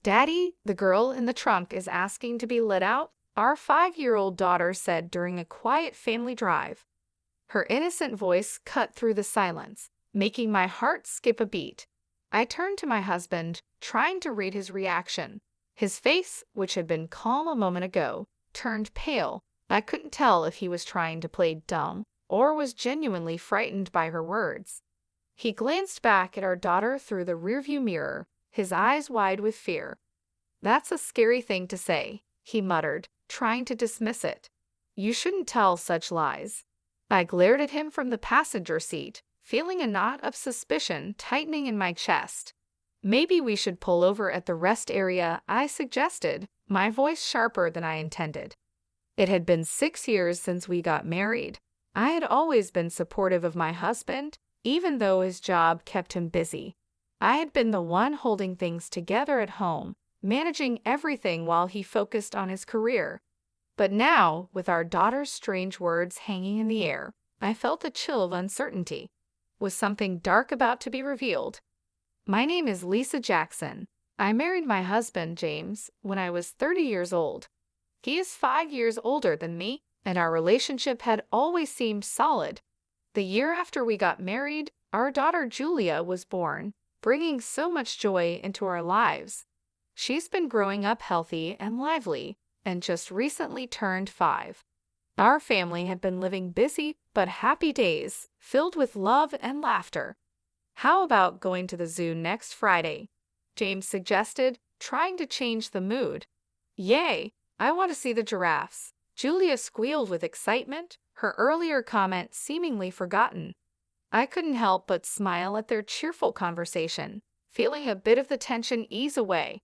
"Daddy, the girl in the trunk is asking to be let out," our 5-year-old daughter said during a quiet family drive. Her innocent voice cut through the silence, making my heart skip a beat. I turned to my husband, trying to read his reaction. His face, which had been calm a moment ago, turned pale. I couldn't tell if he was trying to play dumb or was genuinely frightened by her words. He glanced back at our daughter through the rearview mirror, his eyes wide with fear. "That's a scary thing to say," he muttered, trying to dismiss it. "You shouldn't tell such lies." I glared at him from the passenger seat, feeling a knot of suspicion tightening in my chest. "Maybe we should pull over at the rest area," I suggested, my voice sharper than I intended. It had been 6 years since we got married. I had always been supportive of my husband, even though his job kept him busy. I had been the one holding things together at home, managing everything while he focused on his career. But now, with our daughter's strange words hanging in the air, I felt a chill of uncertainty. Was something dark about to be revealed? "My name is Lisa Jackson. I married my husband, James, when I was 30 years old. He is 5 years older than me, and our relationship had always seemed solid. The year after we got married, our daughter Julia was born, bringing so much joy into our lives. She's been growing up healthy and lively, and just recently turned 5. Our family had been living busy but happy days, filled with love and laughter. "How about going to the zoo next Friday?" James suggested, trying to change the mood. "Yay! I want to see the giraffes," Julia squealed with excitement, her earlier comment seemingly forgotten. I couldn't help but smile at their cheerful conversation, feeling a bit of the tension ease away.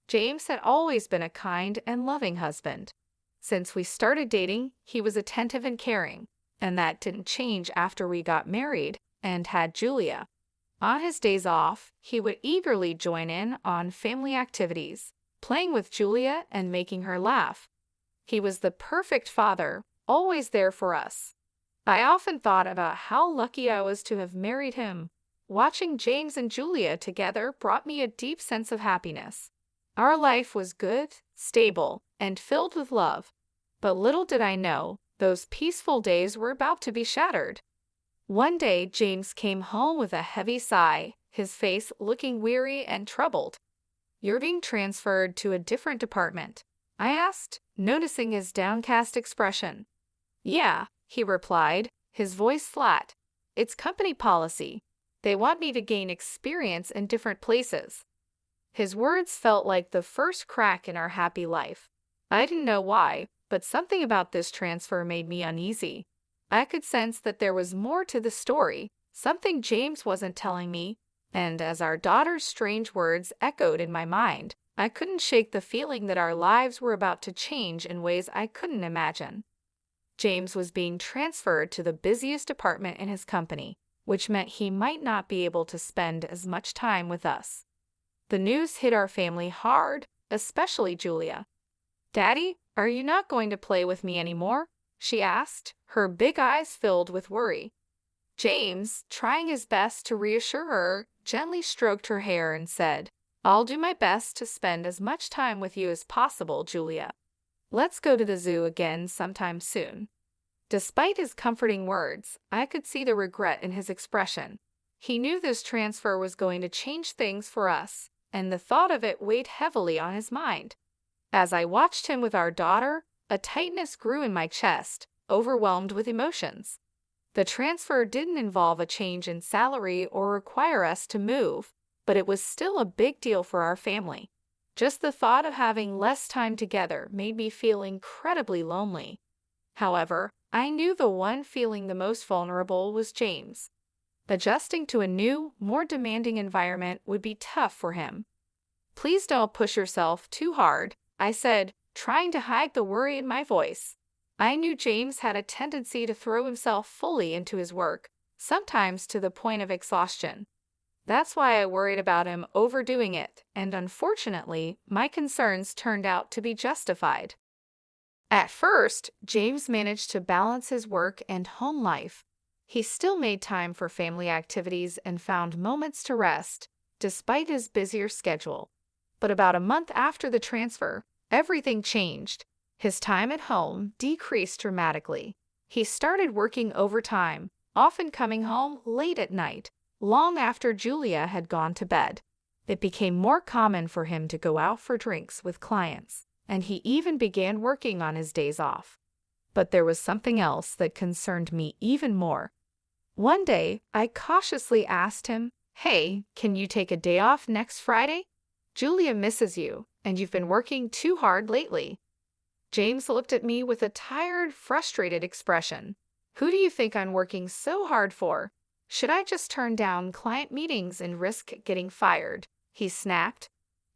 James had always been a kind and loving husband. Since we started dating, he was attentive and caring, and that didn't change after we got married and had Julia. On his days off, he would eagerly join in on family activities, playing with Julia and making her laugh. He was the perfect father, always there for us. I often thought about how lucky I was to have married him. Watching James and Julia together brought me a deep sense of happiness. Our life was good, stable, and filled with love. But little did I know, those peaceful days were about to be shattered. One day, James came home with a heavy sigh, his face looking weary and troubled. "You're being transferred to a different department?" I asked, noticing his downcast expression. "Yeah," he replied, his voice flat. "It's company policy. They want me to gain experience in different places." His words felt like the first crack in our happy life. I didn't know why, but something about this transfer made me uneasy. I could sense that there was more to the story, something James wasn't telling me, and as our daughter's strange words echoed in my mind, I couldn't shake the feeling that our lives were about to change in ways I couldn't imagine. James was being transferred to the busiest department in his company, which meant he might not be able to spend as much time with us. The news hit our family hard, especially Julia. "Daddy, are you not going to play with me anymore?" she asked, her big eyes filled with worry. James, trying his best to reassure her, gently stroked her hair and said, "I'll do my best to spend as much time with you as possible, Julia. Let's go to the zoo again sometime soon." Despite his comforting words, I could see the regret in his expression. He knew this transfer was going to change things for us, and the thought of it weighed heavily on his mind. As I watched him with our daughter, a tightness grew in my chest, overwhelmed with emotions. The transfer didn't involve a change in salary or require us to move, but it was still a big deal for our family. Just the thought of having less time together made me feel incredibly lonely. However, I knew the one feeling the most vulnerable was James. Adjusting to a new, more demanding environment would be tough for him. "Please don't push yourself too hard," I said, trying to hide the worry in my voice. I knew James had a tendency to throw himself fully into his work, sometimes to the point of exhaustion. That's why I worried about him overdoing it, and unfortunately, my concerns turned out to be justified. At first, James managed to balance his work and home life. He still made time for family activities and found moments to rest, despite his busier schedule. But about a month after the transfer, everything changed. His time at home decreased dramatically. He started working overtime, often coming home late at night, long after Julia had gone to bed. It became more common for him to go out for drinks with clients, and he even began working on his days off. But there was something else that concerned me even more. One day, I cautiously asked him, "Hey, can you take a day off next Friday? Julia misses you, and you've been working too hard lately." James looked at me with a tired, frustrated expression. "Who do you think I'm working so hard for? Should I just turn down client meetings and risk getting fired?" he snapped.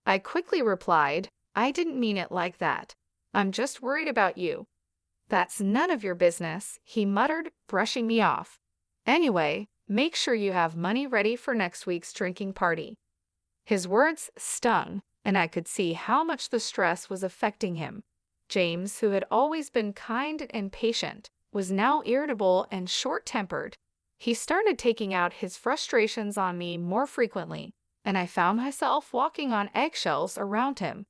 I quickly replied, "I didn't mean it like that. I'm just worried about you." "That's none of your business," he muttered, brushing me off. "Anyway, make sure you have money ready for next week's drinking party." His words stung, and I could see how much the stress was affecting him. James, who had always been kind and patient, was now irritable and short-tempered. He started taking out his frustrations on me more frequently, and I found myself walking on eggshells around him.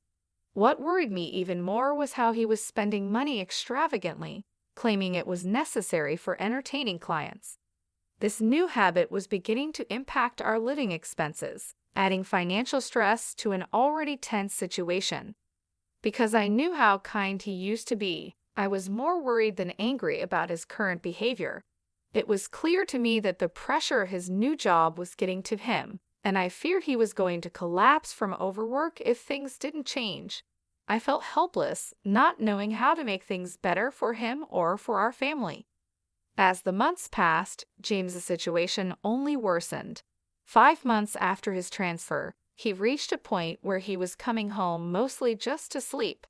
What worried me even more was how he was spending money extravagantly, claiming it was necessary for entertaining clients. This new habit was beginning to impact our living expenses, adding financial stress to an already tense situation. Because I knew how kind he used to be, I was more worried than angry about his current behavior. It was clear to me that the pressure his new job was getting to him, and I feared he was going to collapse from overwork if things didn't change. I felt helpless, not knowing how to make things better for him or for our family. As the months passed, James's situation only worsened. 5 months after his transfer, he reached a point where he was coming home mostly just to sleep.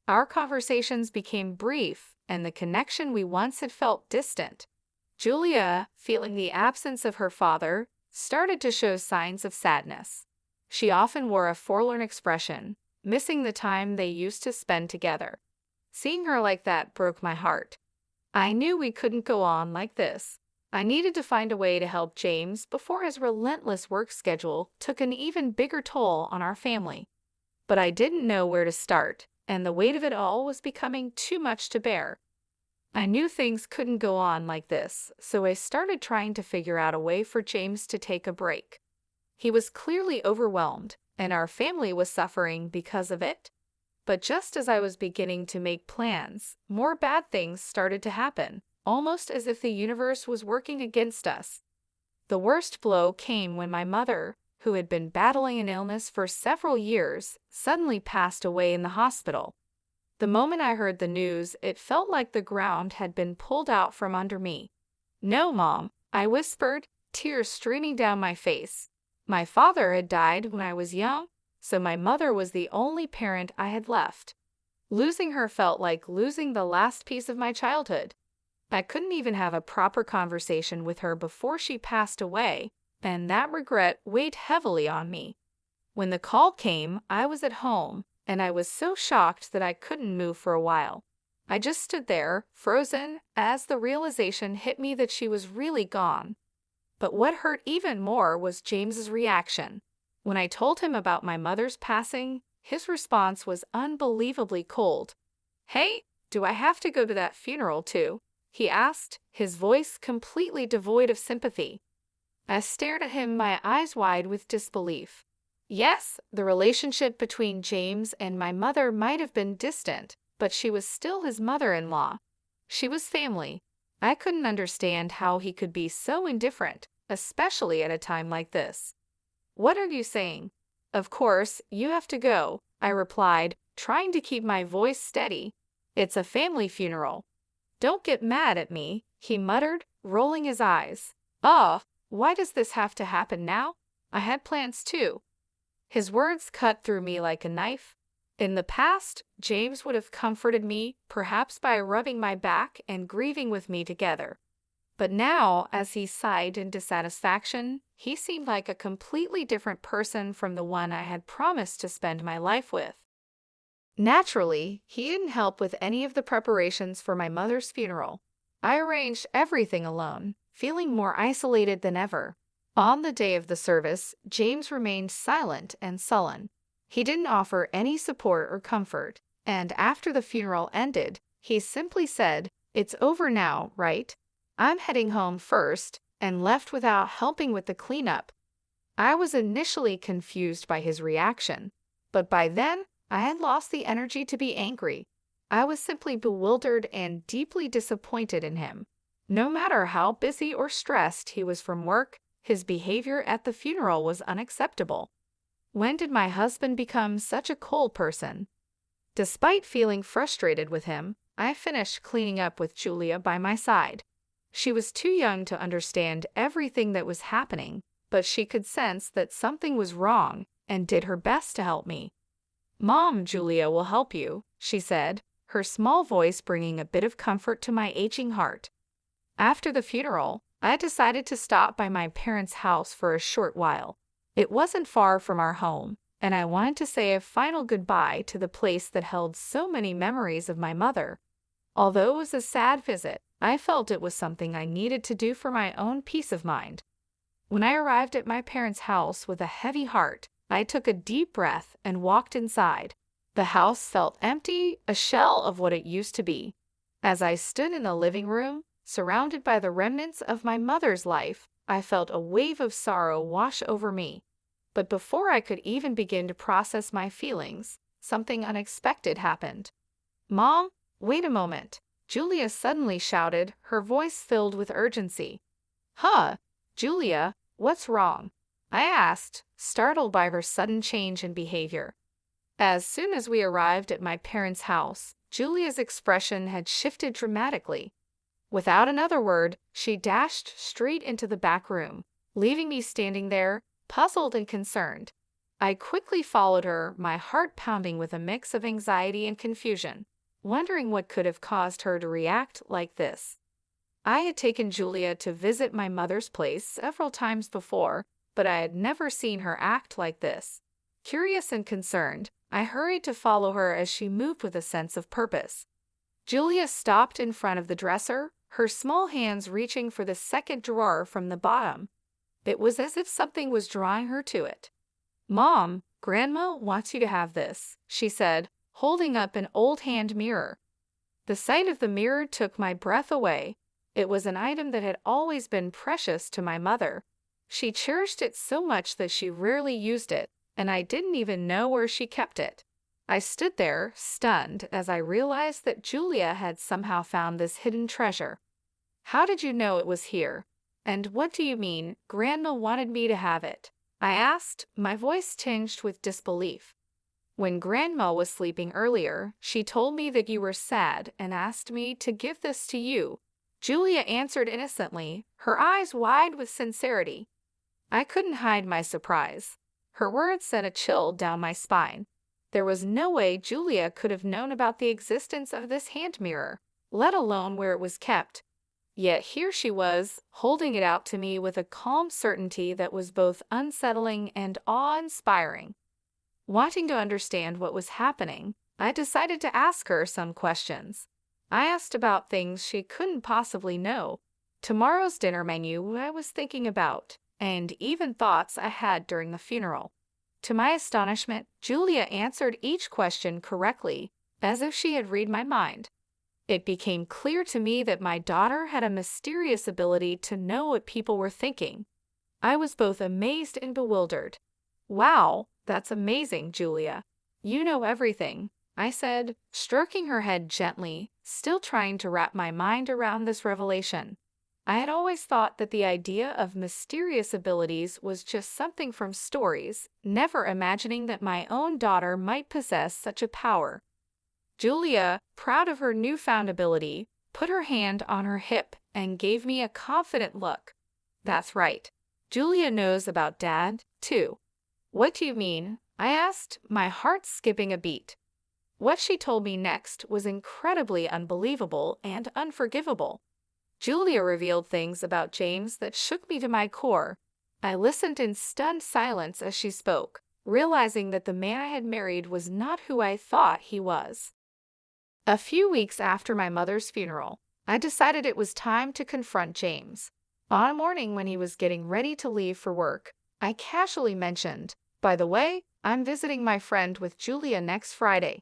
Our conversations became brief, and the connection we once had felt distant. Julia, feeling the absence of her father, started to show signs of sadness. She often wore a forlorn expression, missing the time they used to spend together. Seeing her like that broke my heart. I knew we couldn't go on like this. I needed to find a way to help James before his relentless work schedule took an even bigger toll on our family. But I didn't know where to start, and the weight of it all was becoming too much to bear. I knew things couldn't go on like this, so I started trying to figure out a way for James to take a break. He was clearly overwhelmed, and our family was suffering because of it. But just as I was beginning to make plans, more bad things started to happen, almost as if the universe was working against us. The worst blow came when my mother, who had been battling an illness for several years, suddenly passed away in the hospital. The moment I heard the news, it felt like the ground had been pulled out from under me. "No, Mom," I whispered, tears streaming down my face. My father had died when I was young, so my mother was the only parent I had left. Losing her felt like losing the last piece of my childhood. I couldn't even have a proper conversation with her before she passed away, and that regret weighed heavily on me. When the call came, I was at home, and I was so shocked that I couldn't move for a while. I just stood there, frozen, as the realization hit me that she was really gone. But what hurt even more was James's reaction. When I told him about my mother's passing, his response was unbelievably cold. "Hey, do I have to go to that funeral too?" he asked, his voice completely devoid of sympathy. I stared at him, my eyes wide with disbelief. Yes, the relationship between James and my mother might have been distant, but she was still his mother-in-law. She was family. I couldn't understand how he could be so indifferent, especially at a time like this. "What are you saying?" "Of course, you have to go," I replied, trying to keep my voice steady. "It's a family funeral." "Don't get mad at me," he muttered, rolling his eyes. "Oh, why does this have to happen now? I had plans too." His words cut through me like a knife. In the past, James would have comforted me, perhaps by rubbing my back and grieving with me together. But now, as he sighed in dissatisfaction, he seemed like a completely different person from the one I had promised to spend my life with. Naturally, he didn't help with any of the preparations for my mother's funeral. I arranged everything alone, feeling more isolated than ever. On the day of the service, James remained silent and sullen. He didn't offer any support or comfort, and after the funeral ended, he simply said, "It's over now, right? I'm heading home first," and left without helping with the cleanup. I was initially confused by his reaction, but by then I had lost the energy to be angry. I was simply bewildered and deeply disappointed in him. No matter how busy or stressed he was from work, his behavior at the funeral was unacceptable. When did my husband become such a cold person? Despite feeling frustrated with him, I finished cleaning up with Julia by my side. She was too young to understand everything that was happening, but she could sense that something was wrong and did her best to help me. "Mom, Julia will help you," she said, her small voice bringing a bit of comfort to my aching heart. After the funeral, I decided to stop by my parents' house for a short while. It wasn't far from our home, and I wanted to say a final goodbye to the place that held so many memories of my mother. Although it was a sad visit, I felt it was something I needed to do for my own peace of mind. When I arrived at my parents' house with a heavy heart, I took a deep breath and walked inside. The house felt empty, a shell of what it used to be. As I stood in the living room, surrounded by the remnants of my mother's life, I felt a wave of sorrow wash over me. But before I could even begin to process my feelings, something unexpected happened. "Mom, wait a moment," Julia suddenly shouted, her voice filled with urgency. "Huh, Julia, what's wrong?" I asked, startled by her sudden change in behavior. As soon as we arrived at my parents' house, Julia's expression had shifted dramatically. Without another word, she dashed straight into the back room, leaving me standing there, puzzled and concerned. I quickly followed her, my heart pounding with a mix of anxiety and confusion, wondering what could have caused her to react like this. I had taken Julia to visit my mother's place several times before, but I had never seen her act like this. Curious and concerned, I hurried to follow her as she moved with a sense of purpose. Julia stopped in front of the dresser, her small hands reaching for the second drawer from the bottom. It was as if something was drawing her to it. "Mom, Grandma wants you to have this," she said, holding up an old hand mirror. The sight of the mirror took my breath away. It was an item that had always been precious to my mother. She cherished it so much that she rarely used it, and I didn't even know where she kept it. I stood there, stunned, as I realized that Julia had somehow found this hidden treasure. "How did you know it was here? And what do you mean, Grandma wanted me to have it?" I asked, my voice tinged with disbelief. "When Grandma was sleeping earlier, she told me that you were sad and asked me to give this to you," Julia answered innocently, her eyes wide with sincerity. I couldn't hide my surprise. Her words sent a chill down my spine. There was no way Julia could have known about the existence of this hand mirror, let alone where it was kept. Yet here she was, holding it out to me with a calm certainty that was both unsettling and awe-inspiring. Wanting to understand what was happening, I decided to ask her some questions. I asked about things she couldn't possibly know. Tomorrow's dinner menu I was thinking about, and even thoughts I had during the funeral. To my astonishment, Julia answered each question correctly, as if she had read my mind. It became clear to me that my daughter had a mysterious ability to know what people were thinking. I was both amazed and bewildered. "Wow, that's amazing, Julia. You know everything," I said, stroking her head gently, still trying to wrap my mind around this revelation. I had always thought that the idea of mysterious abilities was just something from stories, never imagining that my own daughter might possess such a power. Julia, proud of her newfound ability, put her hand on her hip and gave me a confident look. "That's right. Julia knows about Dad, too." "What do you mean?" I asked, my heart skipping a beat. What she told me next was incredibly unbelievable and unforgivable. Julia revealed things about James that shook me to my core. I listened in stunned silence as she spoke, realizing that the man I had married was not who I thought he was. A few weeks after my mother's funeral, I decided it was time to confront James. On a morning when he was getting ready to leave for work, I casually mentioned, By the way, I'm visiting my friend with Julia next Friday.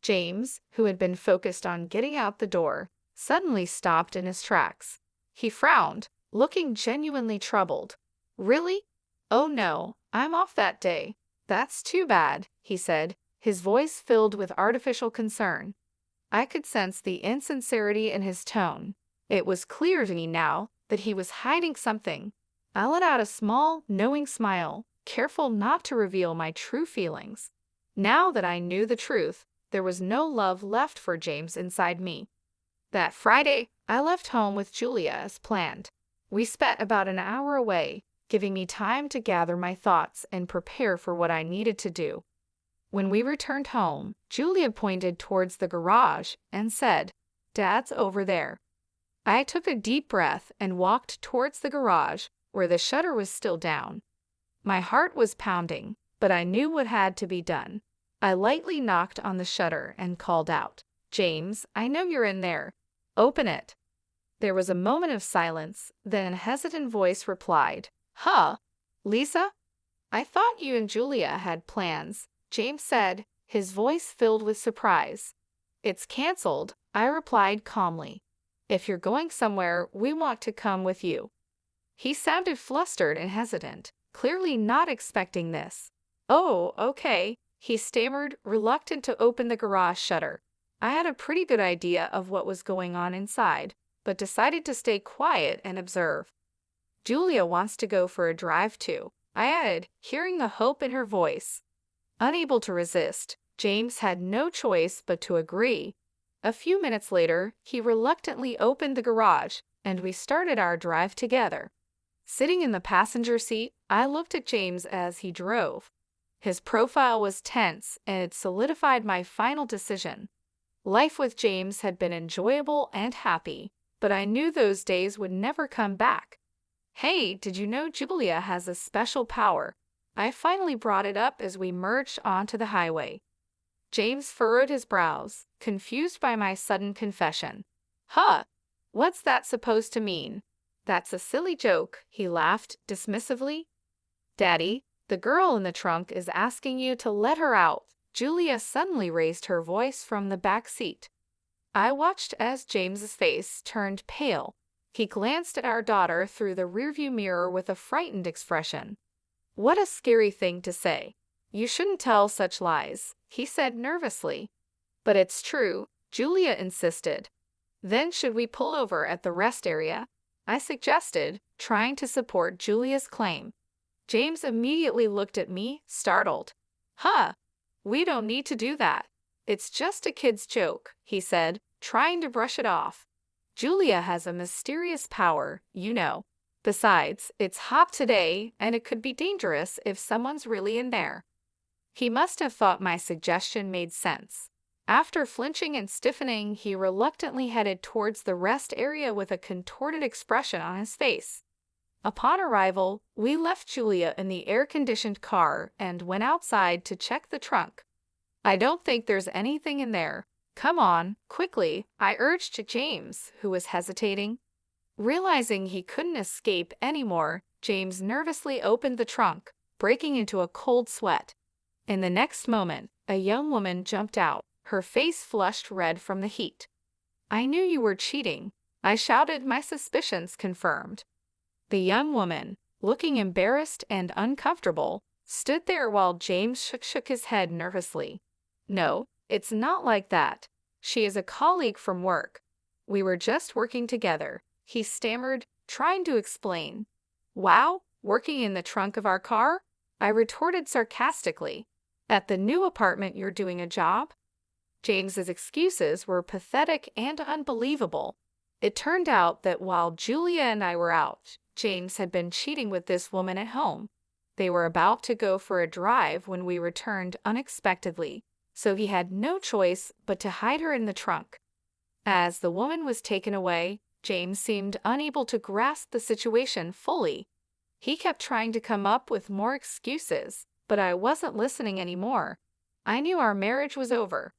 James, who had been focused on getting out the door, suddenly stopped in his tracks. He frowned, looking genuinely troubled. Really? Oh no, I'm off that day. That's too bad, he said, his voice filled with artificial concern. I could sense the insincerity in his tone. It was clear to me now that he was hiding something. I let out a small, knowing smile, careful not to reveal my true feelings. Now that I knew the truth, there was no love left for James inside me. That Friday, I left home with Julia as planned. We spent about an hour away, giving me time to gather my thoughts and prepare for what I needed to do. When we returned home, Julia pointed towards the garage and said, "Dad's over there." I took a deep breath and walked towards the garage, where the shutter was still down. My heart was pounding, but I knew what had to be done. I lightly knocked on the shutter and called out, "James, I know you're in there. Open it." There was a moment of silence, then a hesitant voice replied, "Huh? Lisa? I thought you and Julia had plans," James said, his voice filled with surprise. "It's canceled," I replied calmly. "If you're going somewhere, we want to come with you." He sounded flustered and hesitant, clearly not expecting this. "Oh, okay," he stammered, reluctant to open the garage shutter. I had a pretty good idea of what was going on inside, but decided to stay quiet and observe. "Julia wants to go for a drive too," I added, hearing the hope in her voice. Unable to resist, James had no choice but to agree. A few minutes later, he reluctantly opened the garage, and we started our drive together. Sitting in the passenger seat, I looked at James as he drove. His profile was tense, and it solidified my final decision. Life with James had been enjoyable and happy, but I knew those days would never come back. "Hey, did you know Julia has a special power?" I finally brought it up as we merged onto the highway. James furrowed his brows, confused by my sudden confession. "Huh? What's that supposed to mean?" "That's a silly joke," he laughed dismissively. "Daddy, the girl in the trunk is asking you to let her out." Julia suddenly raised her voice from the back seat. I watched as James's face turned pale. He glanced at our daughter through the rearview mirror with a frightened expression. "What a scary thing to say. You shouldn't tell such lies," he said nervously. "But it's true," Julia insisted. "Then should we pull over at the rest area?" I suggested, trying to support Julia's claim. James immediately looked at me, startled. "Huh? We don't need to do that. It's just a kid's joke," he said, trying to brush it off. "Julia has a mysterious power, you know. Besides, it's hot today, and it could be dangerous if someone's really in there." He must have thought my suggestion made sense. After flinching and stiffening, he reluctantly headed towards the rest area with a contorted expression on his face. Upon arrival, we left Julia in the air-conditioned car and went outside to check the trunk. "I don't think there's anything in there. Come on, quickly," I urged to James, who was hesitating. Realizing he couldn't escape anymore, James nervously opened the trunk, breaking into a cold sweat. In the next moment, a young woman jumped out, her face flushed red from the heat. "I knew you were cheating," I shouted, my suspicions confirmed. The young woman, looking embarrassed and uncomfortable, stood there while James shook his head nervously. "No, it's not like that. She is a colleague from work. We were just working together," he stammered, trying to explain. "Wow, working in the trunk of our car?" I retorted sarcastically. "At the new apartment you're doing a job?" James's excuses were pathetic and unbelievable. It turned out that while Julia and I were out, James had been cheating with this woman at home. They were about to go for a drive when we returned unexpectedly, so he had no choice but to hide her in the trunk. As the woman was taken away, James seemed unable to grasp the situation fully. He kept trying to come up with more excuses, but I wasn't listening anymore. I knew our marriage was over.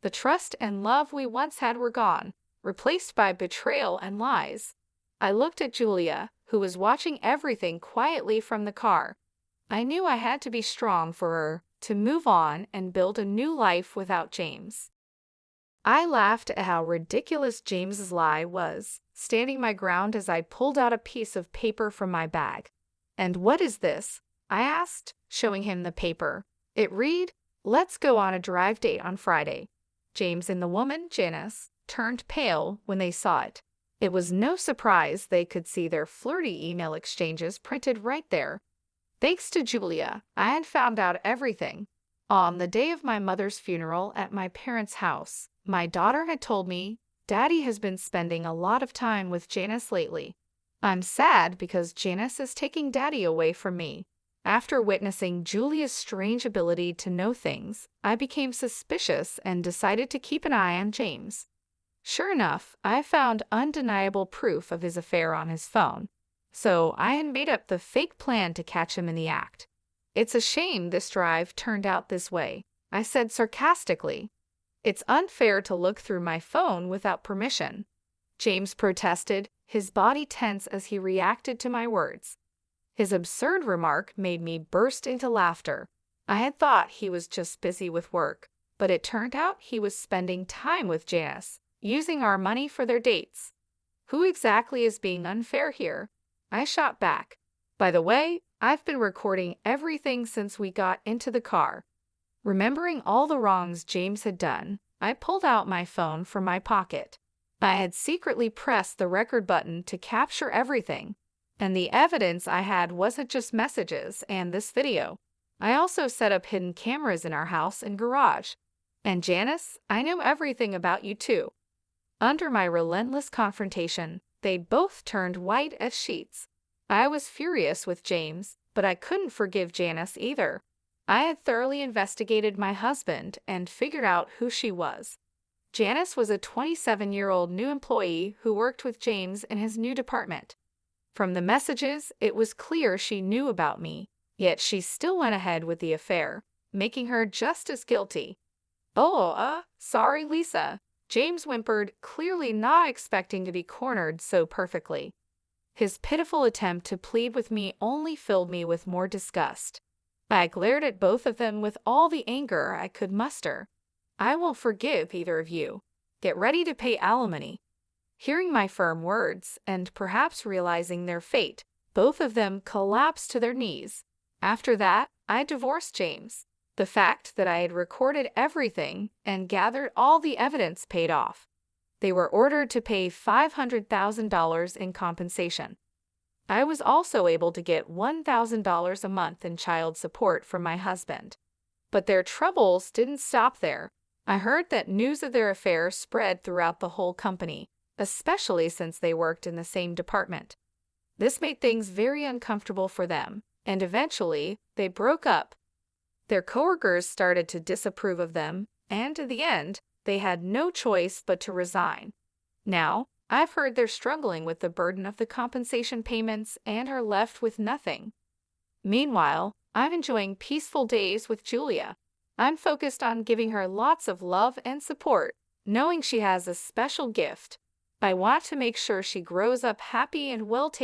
The trust and love we once had were gone, replaced by betrayal and lies. I looked at Julia, who was watching everything quietly from the car. I knew I had to be strong for her, to move on and build a new life without James. I laughed at how ridiculous James's lie was, standing my ground as I pulled out a piece of paper from my bag. "And what is this?" I asked, showing him the paper. It read, "Let's go on a drive date on Friday." James and the woman, Janice, turned pale when they saw it. It was no surprise they could see their flirty email exchanges printed right there. Thanks to Julia, I had found out everything. On the day of my mother's funeral at my parents' house, my daughter had told me, "Daddy has been spending a lot of time with Janice lately. I'm sad because Janice is taking Daddy away from me." After witnessing Julia's strange ability to know things, I became suspicious and decided to keep an eye on James. Sure enough, I found undeniable proof of his affair on his phone, so I had made up the fake plan to catch him in the act. "It's a shame this drive turned out this way," I said sarcastically. "It's unfair to look through my phone without permission." James protested, his body tense as he reacted to my words. His absurd remark made me burst into laughter. I had thought he was just busy with work, but it turned out he was spending time with Janice, using our money for their dates. Who exactly is being unfair here? I shot back. "By the way, I've been recording everything since we got into the car." Remembering all the wrongs James had done, I pulled out my phone from my pocket. I had secretly pressed the record button to capture everything, and the evidence I had wasn't just messages and this video. I also set up hidden cameras in our house and garage. "And Janice, I know everything about you too." Under my relentless confrontation, they both turned white as sheets. I was furious with James, but I couldn't forgive Janice either. I had thoroughly investigated my husband and figured out who she was. Janice was a 27-year-old new employee who worked with James in his new department. From the messages, it was clear she knew about me, yet she still went ahead with the affair, making her just as guilty. "Oh, sorry, Lisa," James whimpered, clearly not expecting to be cornered so perfectly. His pitiful attempt to plead with me only filled me with more disgust. I glared at both of them with all the anger I could muster. "I won't forgive either of you. Get ready to pay alimony." Hearing my firm words, and perhaps realizing their fate, both of them collapsed to their knees. After that, I divorced James. The fact that I had recorded everything and gathered all the evidence paid off. They were ordered to pay $500,000 in compensation. I was also able to get $1,000 a month in child support from my husband. But their troubles didn't stop there. I heard that news of their affair spread throughout the whole company, especially since they worked in the same department. This made things very uncomfortable for them, and eventually they broke up. Their coworkers started to disapprove of them, and in the end, they had no choice but to resign. Now, I've heard they're struggling with the burden of the compensation payments and are left with nothing. Meanwhile, I'm enjoying peaceful days with Julia. I'm focused on giving her lots of love and support, knowing she has a special gift. I want to make sure she grows up happy and well taken